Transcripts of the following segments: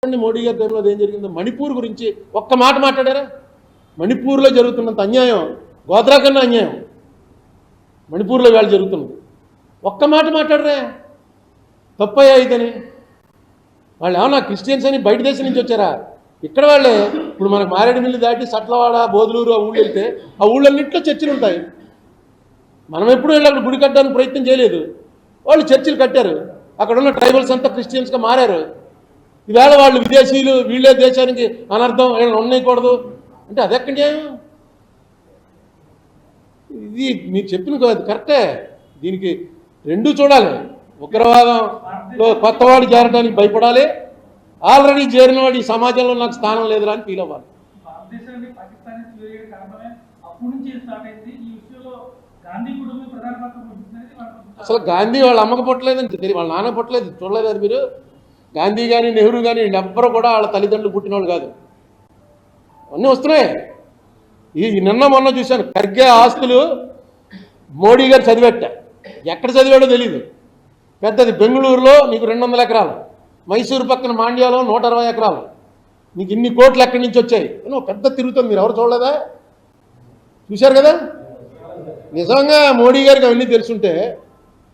చెప్పండి మోడీ గారి టైంలో ఏం జరిగిందో. మణిపూర్ గురించి ఒక్క మాట మాట్లాడారా? మణిపూర్లో జరుగుతున్నంత అన్యాయం గోద్రా కన్నా అన్యాయం మణిపూర్లో వేళ జరుగుతున్నది. ఒక్క మాట మాట్లాడరా? తప్పయ్యా ఇదని. వాళ్ళు ఏమన్నా క్రిస్టియన్స్ అని బయట దేశం నుంచి వచ్చారా? ఇక్కడ వాళ్ళే. ఇప్పుడు మనకు మారేడుమిల్లి దాటి సట్లవాడ, బోధులూరు ఆ ఊళ్ళు వెళ్తే ఆ ఊళ్ళన్నింటిలో చర్చిలు ఉంటాయి. మనం ఎప్పుడు వెళ్ళి అక్కడ గుడి కట్టడానికి ప్రయత్నం చేయలేదు. వాళ్ళు చర్చిలు కట్టారు. అక్కడ ఉన్న ట్రైబల్స్ అంతా క్రిస్టియన్స్గా మారారు. ఈవేళ వాళ్ళు విదేశీయులు, వీళ్ళే దేశానికి అనర్థం, వీళ్ళని ఉండకూడదు అంటే అదెక్కడ న్యాయం? ఇది మీరు చెప్పిన కరెక్టే. దీనికి రెండూ చూడాలి. ఉగ్రవాదంలో కొత్తవాడు చేరడానికి భయపడాలి, ఆల్రెడీ చేరిన వాడు ఈ సమాజంలో నాకు స్థానం లేదురా అని ఫీల్ అవ్వాలి. అసలు గాంధీ వాళ్ళ అమ్మకు పుట్టలేదని తెలియదు, వాళ్ళ నాన్న పుట్టలేదు, చూడలేదు అది మీరు. గాంధీ కానీ నెహ్రూ కానీ వీళ్ళెవ్వరూ కూడా వాళ్ళ తల్లిదండ్రులు పుట్టిన వాళ్ళు కాదు. అన్నీ వస్తున్నాయి. ఈ నిన్న మొన్న చూశాను, ఖర్గే ఆస్తులు మోడీ గారు చదివెట్ట. ఎక్కడ చదివాడో తెలీదు. పెద్దది బెంగళూరులో నీకు 200 ఎకరాలు, మైసూరు పక్కన మాండ్యాలో 120 ఎకరాలు, నీకు ఇన్ని కోట్లు ఎక్కడి నుంచి వచ్చాయి అని పెద్ద తిరుగుతుంది. మీరు ఎవరు చూడలేదా? చూశారు కదా. నిజంగా మోడీ గారికి అవన్నీ తెలుసుంటే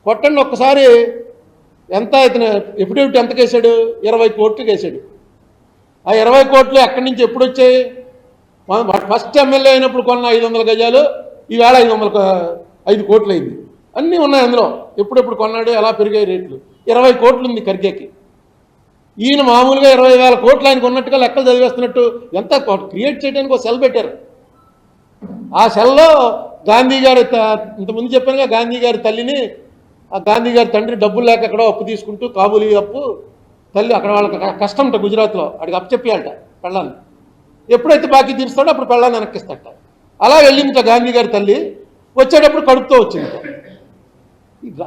కొట్టండి ఒక్కసారి. ఎంత ఇతను ఎఫిడవిట్ ఎంత కేసాడు? 20 కోట్లు కేసాడు. ఆ 20 కోట్లు ఎక్కడి నుంచి ఎప్పుడు వచ్చాయి? ఫస్ట్ ఎమ్మెల్యే అయినప్పుడు కొన్న 500 గజాలు ఈవేళ 5 కోట్లు అయింది. అన్నీ ఉన్నాయి అందులో. ఎప్పుడెప్పుడు కొన్నాడు, ఎలా పెరిగాయి రేట్లు. 20 కోట్లు ఉంది ఖర్గేకి. ఈయన మామూలుగా 20,000 కోట్లు ఆయనకు ఉన్నట్టుగా లెక్కలు చదివేస్తున్నట్టు ఎంత క్రియేట్ చేయడానికి ఒక సెల్ పెట్టారు. ఆ సెల్లో గాంధీ గారు, ఇంతకుముందు చెప్పానుగా, గాంధీ గారి తల్లిని, ఆ గాంధీ గారి తండ్రి డబ్బులు లేక ఎక్కడో అప్పు తీసుకుంటూ, కాబూలీ అప్పు, తల్లి అక్కడ వాళ్ళకి కష్టం అంట గుజరాత్లో, అడిగి అప్పు చెప్పాలట పెళ్ళాన్ని. ఎప్పుడైతే బాకీ తీరుస్తాడో అప్పుడు పెళ్ళాన్ని వెనక్కిస్తాడట. అలా వెళ్ళిందిట గాంధీ గారి తల్లి. వచ్చేటప్పుడు కడుపుతో వచ్చింది.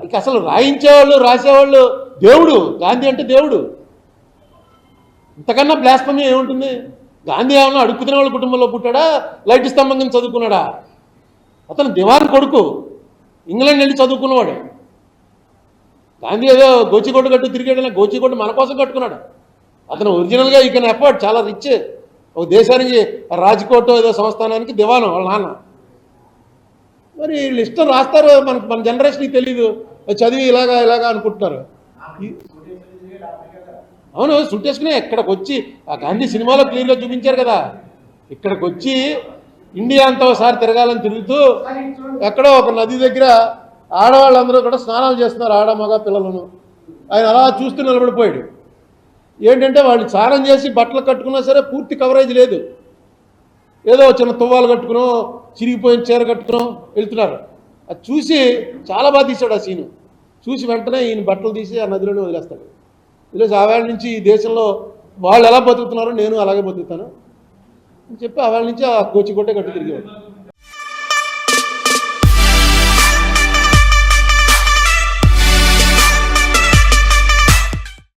ఇక అసలు రాయించేవాళ్ళు, రాసేవాళ్ళు దేవుడు. గాంధీ అంటే దేవుడు. ఇంతకన్నా బ్లాస్ఫమీ ఏముంటుంది? గాంధీ ఏమన్నా అడుక్కుతున్న వాళ్ళ కుటుంబంలో పుట్టాడా, లైట్ స్తంభం కింద చదువుకున్నాడా? అతను దివాన్ కొడుకు, ఇంగ్లాండ్ వెళ్ళి చదువుకున్నవాడు. గాంధీ ఏదో గోచిగొడ్డ కట్టు తిరిగాడన్నా, గోచిగొడ్డ మన కోసం కట్టుకున్నాడు. అతను ఒరిజినల్గా ఈ కెన్ ఎఫర్ట్, చాలా రిచ్. ఒక దేశానికి రాజ్కోట్ ఏదో సంస్థానానికి దివాను వాళ్ళ నాన్న. మరి వీళ్ళు ఇష్టం రాస్తారు. మన జనరేషన్కి తెలీదు, చదివి ఇలాగా అనుకుంటున్నారు. అవును, సుట్టేసుకునే ఇక్కడికి వచ్చి ఆ గాంధీ సినిమాలో క్లియర్గా చూపించారు కదా. ఇక్కడికి వచ్చి ఇండియా అంతా ఒకసారి తిరగాలని తిరుగుతూ ఎక్కడో ఒక నది దగ్గర ఆడవాళ్ళందరూ కూడా స్నానాలు చేస్తున్నారు, ఆడ మగ పిల్లలను. ఆయన అలా చూస్తూ నిలబడిపోయాడు. ఏంటంటే వాళ్ళు స్నానం చేసి బట్టలు కట్టుకున్నా సరే పూర్తి కవరేజ్ లేదు. ఏదో చిన్న తువ్వాలు కట్టుకునో, చిరిగిపోయిన చీర కట్టుకునో వెళ్తున్నారు. అది చూసి చాలా బాగా తీశాడు ఆ సీను. చూసి వెంటనే ఈయన బట్టలు తీసి ఆ నదిలోనే వదిలేస్తాడు. ఈరోజు ఆవేళ నుంచి ఈ దేశంలో వాళ్ళు ఎలా బతుకుతున్నారో నేను అలాగే బతుకుతాను అని చెప్పి ఆవేళ నుంచి ఆ కోచికొట్టే కట్టు తిరిగేవాడు.